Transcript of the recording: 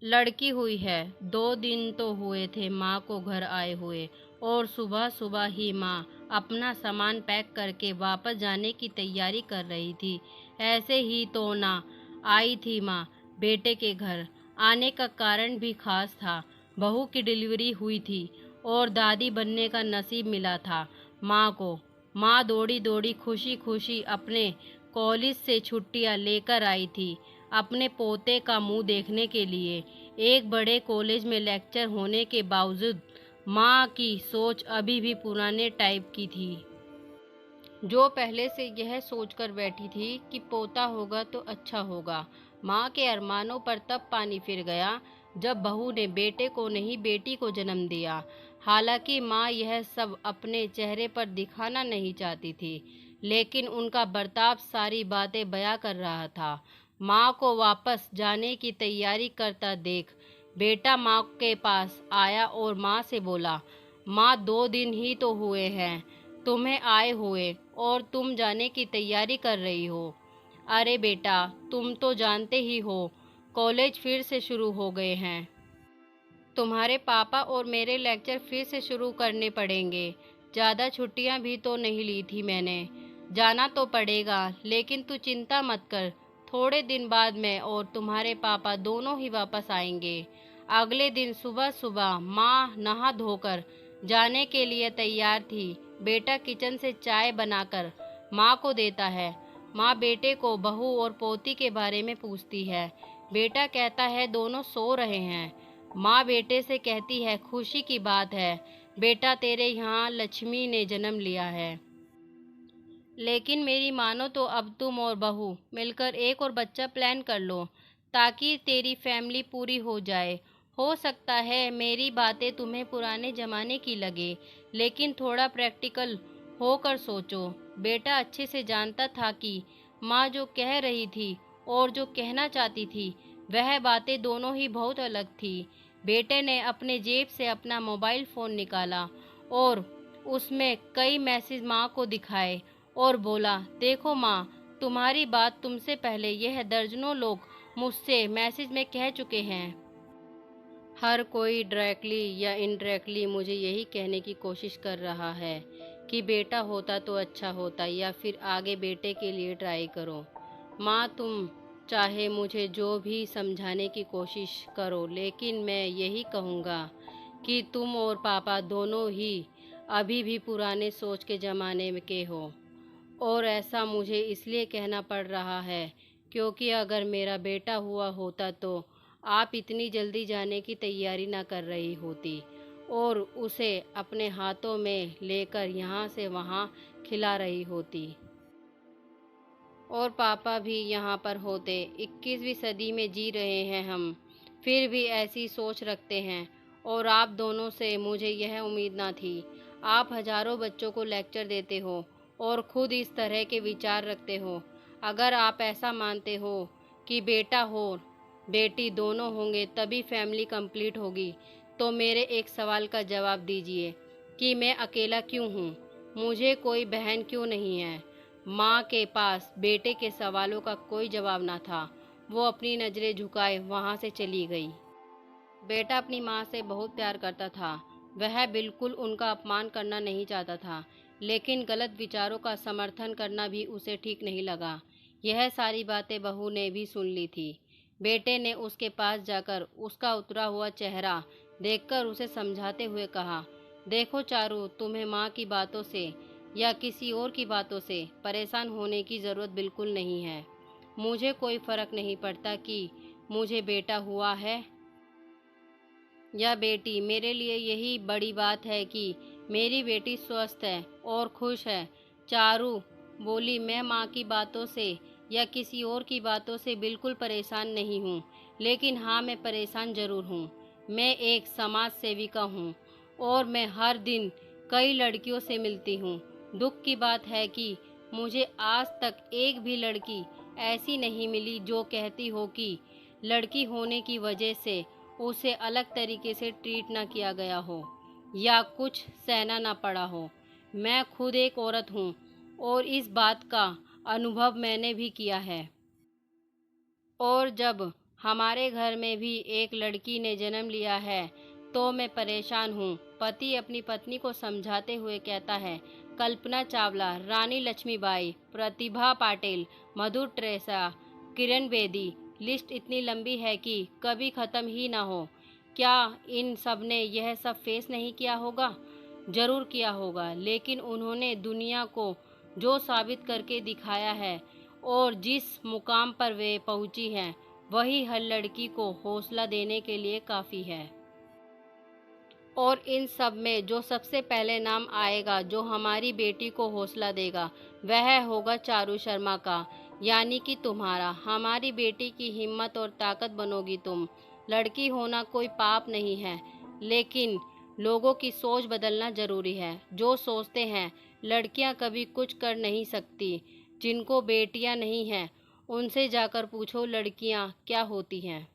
लड़की हुई है। 2 दिन तो हुए थे माँ को घर आए हुए, और सुबह सुबह ही माँ अपना सामान पैक करके वापस जाने की तैयारी कर रही थी। ऐसे ही तो ना आई थी माँ बेटे के घर। आने का कारण भी खास था। बहू की डिलीवरी हुई थी और दादी बनने का नसीब मिला था माँ को। माँ दौड़ी दौड़ी खुशी खुशी अपने कॉलेज से छुट्टियाँ लेकर आई थी अपने पोते का मुंह देखने के लिए। एक बड़े कॉलेज में लेक्चर होने के बावजूद माँ की सोच अभी भी पुराने टाइप की थी, जो पहले से यह सोचकर बैठी थी कि पोता होगा तो अच्छा होगा। माँ के अरमानों पर तब पानी फिर गया जब बहू ने बेटे को नहीं बेटी को जन्म दिया। हालांकि माँ यह सब अपने चेहरे पर दिखाना नहीं चाहती थी, लेकिन उनका बर्ताव सारी बातें बयां कर रहा था। माँ को वापस जाने की तैयारी करता देख बेटा माँ के पास आया और माँ से बोला, माँ 2 दिन ही तो हुए हैं तुम्हें आए हुए और तुम जाने की तैयारी कर रही हो। अरे बेटा, तुम तो जानते ही हो कॉलेज फिर से शुरू हो गए हैं। तुम्हारे पापा और मेरे लेक्चर फिर से शुरू करने पड़ेंगे। ज़्यादा छुट्टियां भी तो नहीं ली थी मैंने। जाना तो पड़ेगा, लेकिन तू चिंता मत कर। थोड़े दिन बाद मैं और तुम्हारे पापा दोनों ही वापस आएंगे। अगले दिन सुबह सुबह माँ नहा धोकर जाने के लिए तैयार थी। बेटा किचन से चाय बनाकर माँ को देता है। माँ बेटे को बहू और पोती के बारे में पूछती है। बेटा कहता है दोनों सो रहे हैं। माँ बेटे से कहती है, खुशी की बात है बेटा, तेरे यहाँ लक्ष्मी ने जन्म लिया है। लेकिन मेरी मानो तो अब तुम और बहू मिलकर एक और बच्चा प्लान कर लो, ताकि तेरी फैमिली पूरी हो जाए। हो सकता है मेरी बातें तुम्हें पुराने जमाने की लगे, लेकिन थोड़ा प्रैक्टिकल होकर सोचो। बेटा अच्छे से जानता था कि माँ जो कह रही थी और जो कहना चाहती थी, वह बातें दोनों ही बहुत अलग थी। बेटे ने अपने जेब से अपना मोबाइल फ़ोन निकाला और उसमें कई मैसेज माँ को दिखाए और बोला, देखो माँ, तुम्हारी बात तुमसे पहले यह दर्जनों लोग मुझसे मैसेज में कह चुके हैं। हर कोई डायरेक्टली या इनडायरेक्टली मुझे यही कहने की कोशिश कर रहा है कि बेटा होता तो अच्छा होता, या फिर आगे बेटे के लिए ट्राई करो। माँ, तुम चाहे मुझे जो भी समझाने की कोशिश करो, लेकिन मैं यही कहूँगा कि तुम और पापा दोनों ही अभी भी पुराने सोच के ज़माने में के हो। और ऐसा मुझे इसलिए कहना पड़ रहा है क्योंकि अगर मेरा बेटा हुआ होता तो आप इतनी जल्दी जाने की तैयारी ना कर रही होती और उसे अपने हाथों में लेकर यहाँ से वहाँ खिला रही होती, और पापा भी यहाँ पर होते। 21वीं सदी में जी रहे हैं हम, फिर भी ऐसी सोच रखते हैं। और आप दोनों से मुझे यह उम्मीद ना थी। आप हजारों बच्चों को लेक्चर देते हो और खुद इस तरह के विचार रखते हो। अगर आप ऐसा मानते हो कि बेटा हो बेटी दोनों होंगे तभी फैमिली कंप्लीट होगी, तो मेरे एक सवाल का जवाब दीजिए कि मैं अकेला क्यों हूँ? मुझे कोई बहन क्यों नहीं है? माँ के पास बेटे के सवालों का कोई जवाब ना था। वो अपनी नज़रें झुकाए वहाँ से चली गई। बेटा अपनी माँ से बहुत प्यार करता था। वह बिल्कुल उनका अपमान करना नहीं चाहता था, लेकिन गलत विचारों का समर्थन करना भी उसे ठीक नहीं लगा। यह सारी बातें बहू ने भी सुन ली थी। बेटे ने उसके पास जाकर उसका उतरा हुआ चेहरा देखकर उसे समझाते हुए कहा, देखो चारू, तुम्हें माँ की बातों से या किसी और की बातों से परेशान होने की ज़रूरत बिल्कुल नहीं है। मुझे कोई फ़र्क नहीं पड़ता कि मुझे बेटा हुआ है या बेटी। मेरे लिए यही बड़ी बात है कि मेरी बेटी स्वस्थ है और खुश है। चारू बोली, मैं माँ की बातों से या किसी और की बातों से बिल्कुल परेशान नहीं हूँ, लेकिन हाँ, मैं परेशान ज़रूर हूँ। मैं एक समाज सेविका हूँ और मैं हर दिन कई लड़कियों से मिलती हूँ। दुख की बात है कि मुझे आज तक एक भी लड़की ऐसी नहीं मिली जो कहती हो कि लड़की होने की वजह से उसे अलग तरीके से ट्रीट ना किया गया हो या कुछ सहना ना पड़ा हो। मैं खुद एक औरत हूँ और इस बात का अनुभव मैंने भी किया है। और जब हमारे घर में भी एक लड़की ने जन्म लिया है तो मैं परेशान हूँ। पति अपनी पत्नी को समझाते हुए कहता है। कल्पना चावला, रानी लक्ष्मीबाई, प्रतिभा पाटिल, मधुर टेरेसा, किरण बेदी, लिस्ट इतनी लंबी है कि कभी ख़त्म ही ना हो। क्या इन सब ने यह सब फेस नहीं किया होगा? ज़रूर किया होगा, लेकिन उन्होंने दुनिया को जो साबित करके दिखाया है और जिस मुकाम पर वे पहुंची हैं, वही हर लड़की को हौसला देने के लिए काफ़ी है। और इन सब में जो सबसे पहले नाम आएगा जो हमारी बेटी को हौसला देगा, वह होगा चारू शर्मा का, यानी कि तुम्हारा। हमारी बेटी की हिम्मत और ताकत बनोगी तुम। लड़की होना कोई पाप नहीं है, लेकिन लोगों की सोच बदलना ज़रूरी है। जो सोचते हैं लड़कियां कभी कुछ कर नहीं सकती, जिनको बेटियां नहीं हैं, उनसे जाकर पूछो लड़कियां क्या होती हैं।